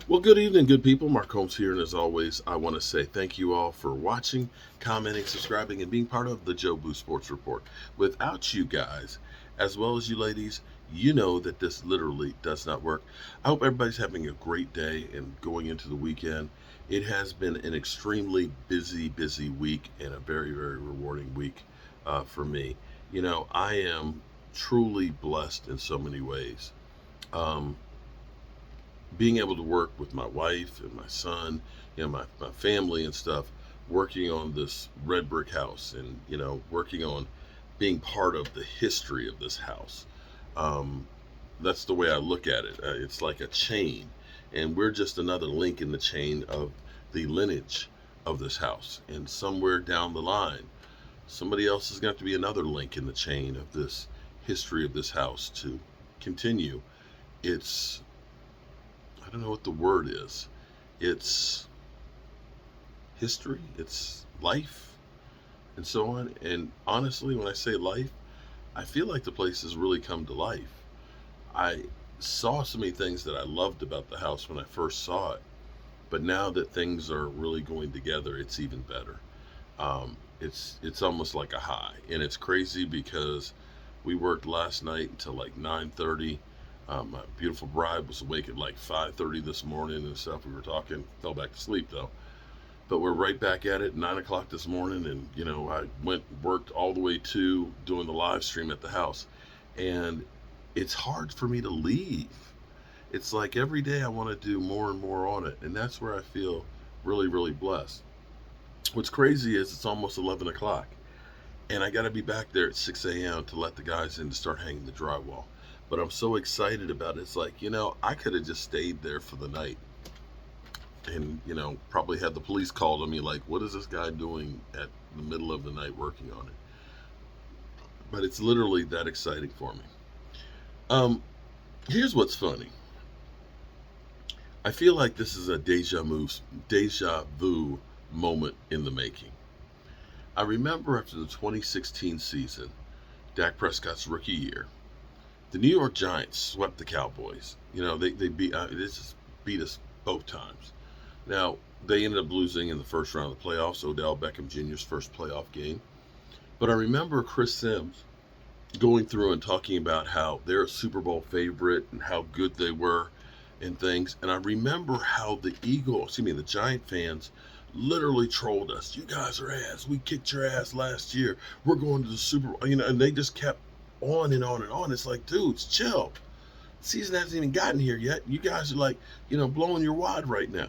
Well, good evening, good people. Mark Holmes here, and as always, I want to say thank you all for watching, commenting, subscribing, and being part of the Joe Blue Sports Report. Without you guys, as well as you ladies, you know that this literally does not work. I hope everybody's having a great day and going into the weekend. It has been an extremely busy week and a very rewarding week for me. I am truly blessed in so many ways. Um, Being able to work with my wife and my son, my family and stuff, working on this red brick house and, working on being part of the history of this house. Um, that's the way I look at it. It's like a chain, and we're just another link in the chain of the lineage of this house. And somewhere down the line, somebody else is going to have to be another link in the chain of this history of this house to continue its, I don't know what the word is. It's history, it's life, and so on. And honestly, when I say life, I feel like the place has really come to life. I saw so many things that I loved about the house when I first saw it, but now that things are really going together, it's even better. It's almost like a high, and it's crazy because we worked last night until like 9:30. My beautiful bride was awake at like 5:30 this morning and stuff. We were talking, fell back to sleep though. But we're right back at it 9 o'clock this morning, and I worked all the way to doing the live stream at the house, and it's hard for me to leave. It's like every day I want to do more and more on it, and that's where I feel really blessed. What's crazy is it's almost 11 o'clock, and I got to be back there at 6 a.m. to let the guys in to start hanging the drywall. But I'm so excited about it. It's like, I could have just stayed there for the night and, probably had the police called on me like, what is this guy doing at the middle of the night working on it? But it's literally that exciting for me. Um, Here's what's funny. I feel like this is a deja vu moment in the making. I remember after the 2016 season, Dak Prescott's rookie year, the New York Giants swept the Cowboys. They beat us both times. Now, they ended up losing in the first round of the playoffs, Odell Beckham Jr.'s first playoff game. But I remember Chris Sims going through and talking about how they're a Super Bowl favorite and how good they were and things. And I remember how the Giant fans literally trolled us. You guys are ass. We kicked your ass last year. We're going to the Super Bowl. And they just kept on and on and on. It's like, dudes, chill. The season hasn't even gotten here yet. You guys are like, blowing your wad right now.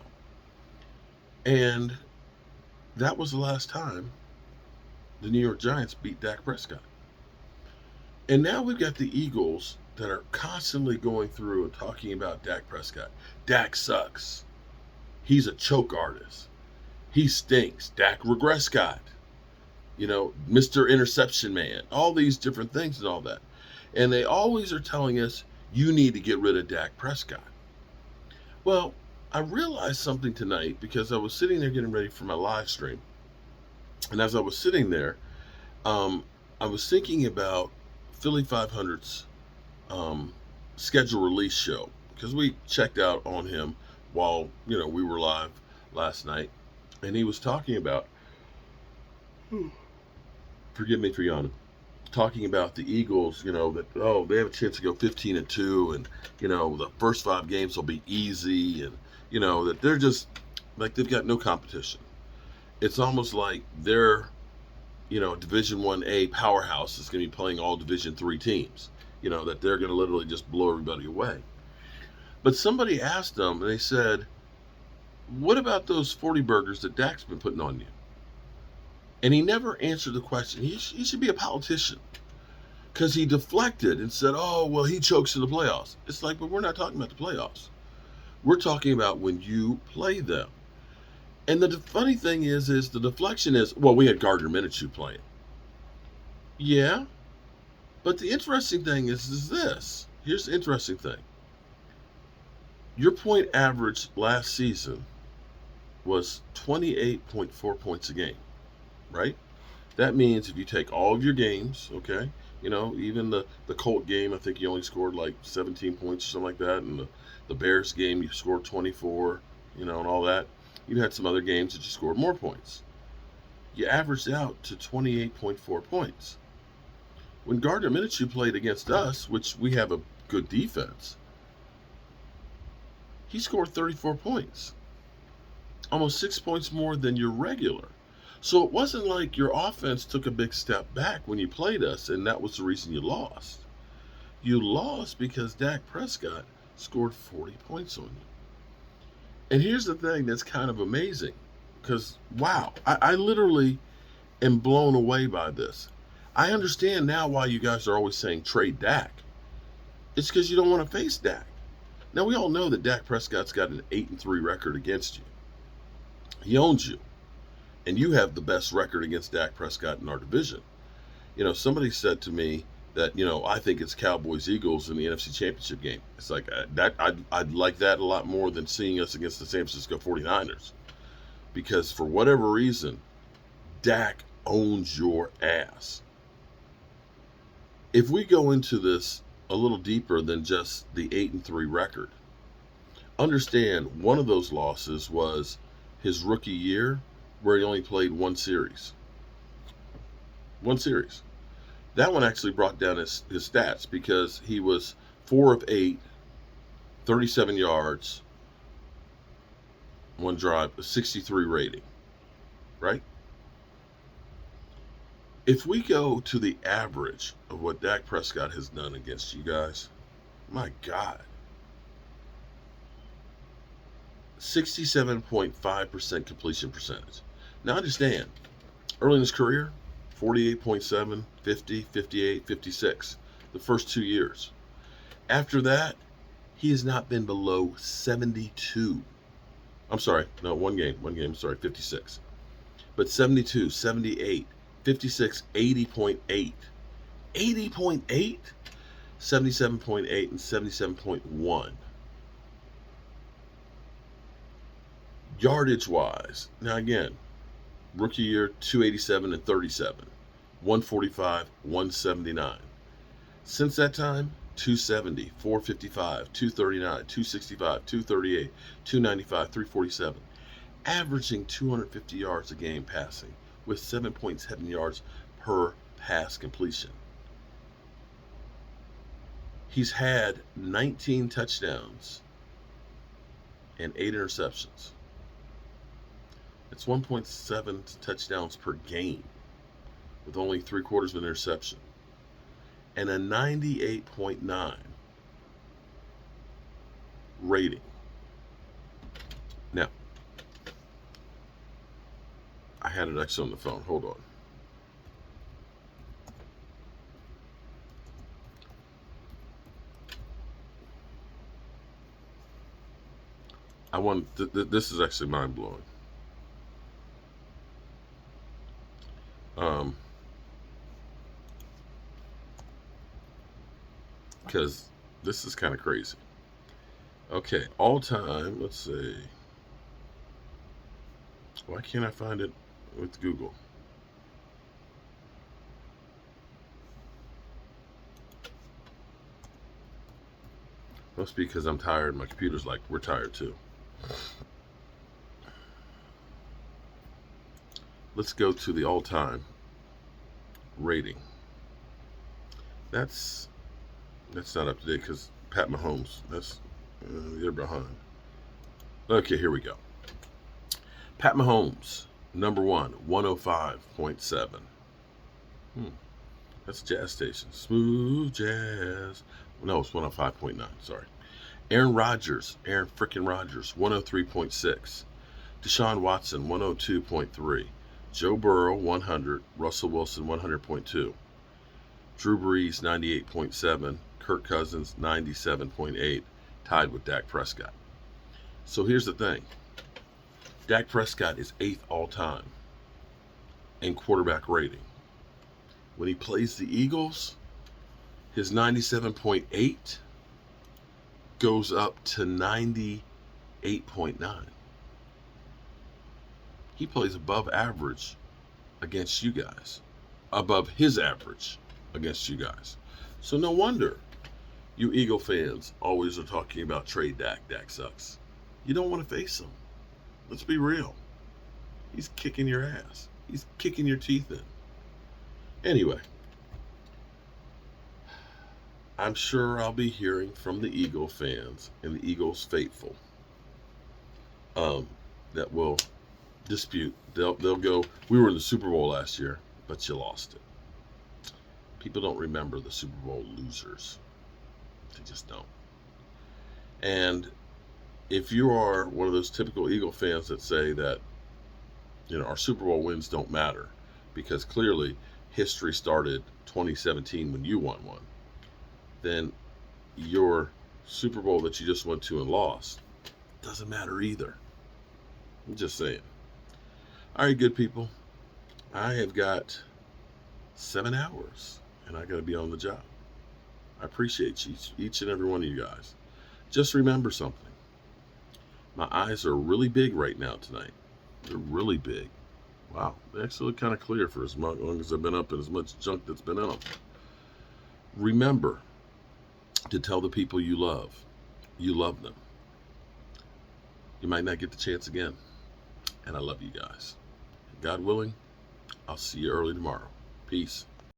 And that was the last time the New York Giants beat Dak Prescott. And now we've got the Eagles that are constantly going through and talking about Dak Prescott. Dak sucks. He's a choke artist. He stinks. Dak Prescott. Mr. Interception Man. All these different things and all that. And they always are telling us, you need to get rid of Dak Prescott. Well, I realized something tonight because I was sitting there getting ready for my live stream. And as I was sitting there, I was thinking about Philly 500's schedule release show because we checked out on him while we were live last night, and he was talking about, forgive me for yawning, talking about the Eagles, that they have a chance to go 15-2, and the first 5 games will be easy, and that they're just like they've got no competition. It's almost like they're Division 1A powerhouse is going to be playing all Division 3 teams. That they're going to literally just blow everybody away. But somebody asked them, and they said, what about those 40 burgers that Dak's been putting on you? And he never answered the question. He should be a politician because he deflected and said, oh, well, he chokes in the playoffs. It's like, but we're not talking about the playoffs. We're talking about when you play them. And the funny thing is the deflection is, well, we had Gardner Minshew playing. Yeah, but the interesting thing is this. Here's the interesting thing. Your point average last season was 28.4 points a game, right? That means if you take all of your games, okay, Even the Colt game, I think you only scored like 17 points or something like that. And the Bears game, you scored 24, and all that. You had some other games that you scored more points. You averaged out to 28.4 points. When Gardner Minshew played against us, which we have a good defense, he scored 34 points, almost 6 points more than your regular. So it wasn't like your offense took a big step back when you played us, and that was the reason you lost. You lost because Dak Prescott scored 40 points on you. And here's the thing that's kind of amazing, because, wow, I literally am blown away by this. I understand now why you guys are always saying trade Dak. It's because you don't want to face Dak. Now, we all know that Dak Prescott's got an 8-3 record against you. He owns you. And you have the best record against Dak Prescott in our division. Somebody said to me that, I think it's Cowboys Eagles in the NFC Championship game. It's like that. I'd like that a lot more than seeing us against the San Francisco 49ers. Because for whatever reason, Dak owns your ass. If we go into this a little deeper than just the 8-3 record, understand one of those losses was his rookie year, where he only played one series. One series. That one actually brought down his stats because he was 4 of 8, 37 yards, one drive, a 63 rating. Right? If we go to the average of what Dak Prescott has done against you guys, my God. 67.5% completion percentage. Now understand, early in his career, 48.7, 50, 58, 56, the first 2 years. After that, he has not been below 72. I'm sorry, no, one game, 56. But 72, 78, 56, 80.8. 80.8, 77.8, and 77.1. Yardage-wise, now again, rookie year, 287 and 37. 145, 179. Since that time, 270, 455, 239, 265, 238, 295, 347. Averaging 250 yards a game passing with 7.7 yards per pass completion. He's had 19 touchdowns and 8 interceptions. It's 1.7 touchdowns per game with only 3/4 of an interception. And a 98.9 rating. Now, I had it actually on the phone. Hold on. This is actually mind-blowing. Because this is kind of crazy. Okay, all time, let's see. Why can't I find it with Google? Must be because I'm tired. My computer's like, we're tired too. Let's go to the all-time rating. That's not up to date because Pat Mahomes, they're behind. Okay, here we go. Pat Mahomes, number 1, 105.7. That's a jazz station. Smooth jazz. No, it's 105.9. Sorry. Aaron freaking Rodgers, 103.6. Deshaun Watson, 102.3. Joe Burrow, 100. Russell Wilson, 100.2. Drew Brees, 98.7. Kirk Cousins, 97.8. Tied with Dak Prescott. So here's the thing. Dak Prescott is 8th all time in quarterback rating. When he plays the Eagles, his 97.8 goes up to 98.9. He plays above average against you guys. Above his average against you guys. So no wonder you Eagle fans always are talking about trade Dak. Dak sucks. You don't want to face him. Let's be real. He's kicking your ass. He's kicking your teeth in. Anyway, I'm sure I'll be hearing from the Eagle fans and the Eagles faithful that will dispute. They'll go, we were in the Super Bowl last year, but you lost it. People don't remember the Super Bowl losers. They just don't. And if you are one of those typical Eagle fans that say that, our Super Bowl wins don't matter, because clearly history started 2017 when you won one, then your Super Bowl that you just went to and lost doesn't matter either. I'm just saying. All right, good people. I have got 7 hours, and I got to be on the job. I appreciate each and every one of you guys. Just remember something. My eyes are really big right now tonight. They're really big. Wow, they actually look kind of clear for as long as I've been up and as much junk that's been in them. Remember to tell the people you love them. You might not get the chance again. And I love you guys. God willing, I'll see you early tomorrow. Peace.